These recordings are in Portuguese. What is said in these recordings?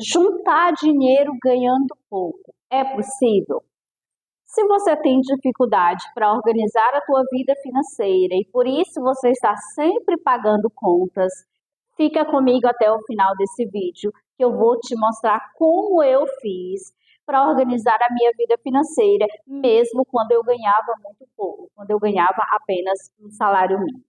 Juntar dinheiro ganhando pouco é possível? Se você tem dificuldade para organizar a tua vida financeira e por isso você está sempre pagando contas, fica comigo até o final desse vídeo que eu vou te mostrar como eu fiz para organizar a minha vida financeira, mesmo quando eu ganhava muito pouco, quando eu ganhava apenas um salário mínimo.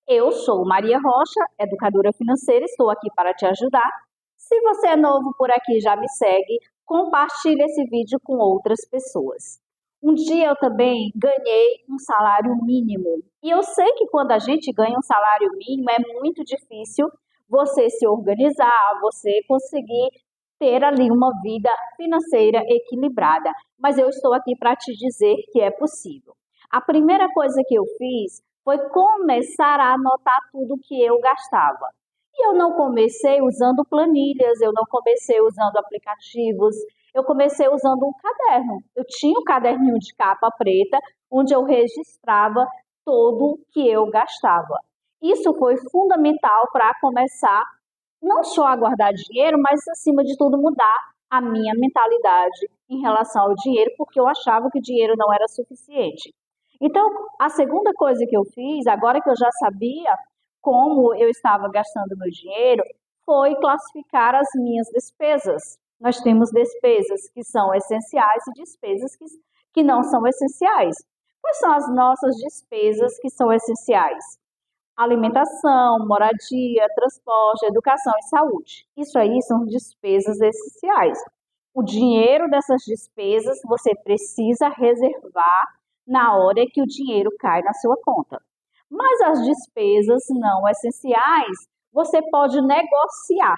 Eu sou Maria Rocha, educadora financeira, estou aqui para te ajudar. Se você é novo por aqui, já me segue, compartilhe esse vídeo com outras pessoas. Um dia eu também ganhei um salário mínimo. E eu sei que quando a gente ganha um salário mínimo é muito difícil você se organizar, você conseguir ter ali uma vida financeira equilibrada. Mas eu estou aqui para te dizer que é possível. A primeira coisa que eu fiz foi começar a anotar tudo que eu gastava. E eu não comecei usando planilhas, eu não comecei usando aplicativos, eu comecei usando um caderno. Eu tinha um caderninho de capa preta, onde eu registrava tudo que eu gastava. Isso foi fundamental para começar, não só a guardar dinheiro, mas acima de tudo mudar a minha mentalidade em relação ao dinheiro, porque eu achava que o dinheiro não era suficiente. Então, a segunda coisa que eu fiz, agora que eu já sabia como eu estava gastando meu dinheiro, foi classificar as minhas despesas. Nós temos despesas que são essenciais e despesas que não são essenciais. Quais são as nossas despesas que são essenciais? Alimentação, moradia, transporte, educação e saúde. Isso aí são despesas essenciais. O dinheiro dessas despesas você precisa reservar na hora que o dinheiro cai na sua conta. Mas as despesas não essenciais, você pode negociar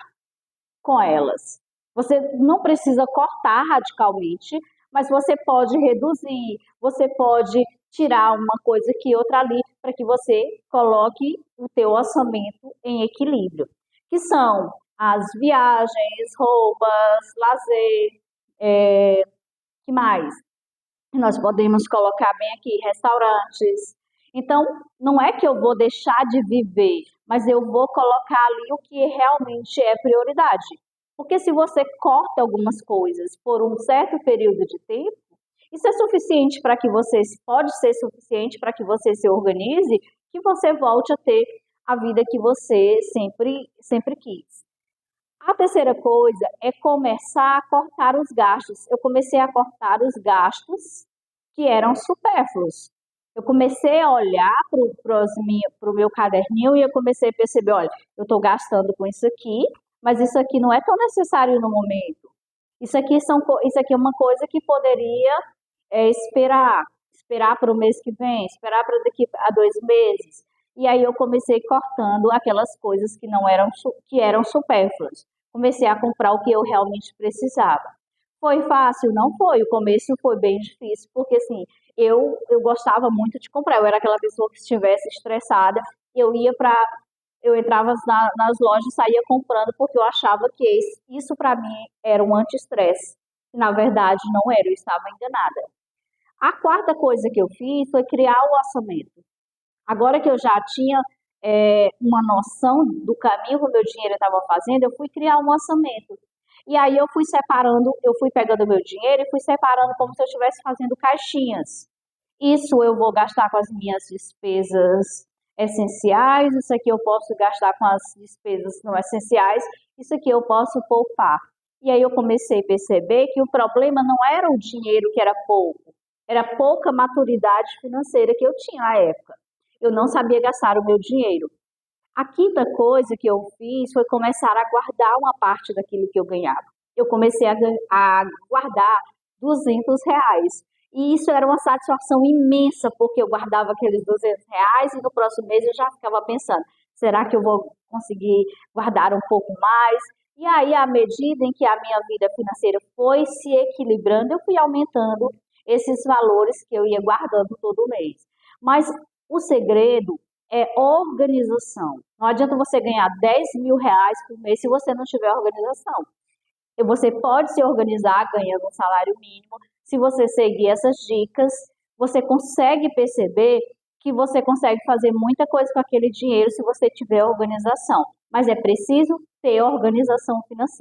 com elas. Você não precisa cortar radicalmente, mas você pode reduzir, você pode tirar uma coisa aqui, outra ali, para que você coloque o teu orçamento em equilíbrio. Que são as viagens, roupas, lazer, que mais? Nós podemos colocar bem aqui, restaurantes. Então, não é que eu vou deixar de viver, mas eu vou colocar ali o que realmente é prioridade. Porque se você corta algumas coisas por um certo período de tempo, isso é suficiente para que você, pode ser suficiente para que você se organize, que você volte a ter a vida que você sempre quis. A terceira coisa é começar a cortar os gastos. Eu comecei a cortar os gastos que eram supérfluos. Eu comecei a olhar para o meu caderninho e eu comecei a perceber, olha, eu estou gastando com isso aqui, mas isso aqui não é tão necessário no momento. Isso aqui é uma coisa que poderia esperar para o mês que vem, esperar para daqui a 2 meses. E aí eu comecei cortando aquelas coisas que eram supérfluas. Comecei a comprar o que eu realmente precisava. Foi fácil? Não foi. O começo foi bem difícil, porque assim, eu gostava muito de comprar. Eu era aquela pessoa que se estivesse estressada, eu entrava nas lojas e saía comprando, porque eu achava que isso para mim era um anti-estresse. E na verdade não era, eu estava enganada. A quarta coisa que eu fiz foi criar o orçamento. Agora que eu já tinha uma noção do caminho que o meu dinheiro estava fazendo, eu fui criar um orçamento. E aí eu fui separando, eu fui pegando o meu dinheiro e fui separando como se eu estivesse fazendo caixinhas. Isso eu vou gastar com as minhas despesas essenciais, isso aqui eu posso gastar com as despesas não essenciais, isso aqui eu posso poupar. E aí eu comecei a perceber que o problema não era o dinheiro que era pouco, era pouca maturidade financeira que eu tinha na época. Eu não sabia gastar o meu dinheiro. A quinta coisa que eu fiz foi começar a guardar uma parte daquilo que eu ganhava. Eu comecei a guardar R$ 200. E isso era uma satisfação imensa, porque eu guardava aqueles R$ 200 e no próximo mês eu já ficava pensando, será que eu vou conseguir guardar um pouco mais? E aí, à medida em que a minha vida financeira foi se equilibrando, eu fui aumentando esses valores que eu ia guardando todo mês. Mas o segredo é organização. Não adianta você ganhar R$ 10.000 por mês se você não tiver organização. Você pode se organizar ganhando um salário mínimo. Se você seguir essas dicas, você consegue perceber que você consegue fazer muita coisa com aquele dinheiro se você tiver organização. Mas é preciso ter organização financeira.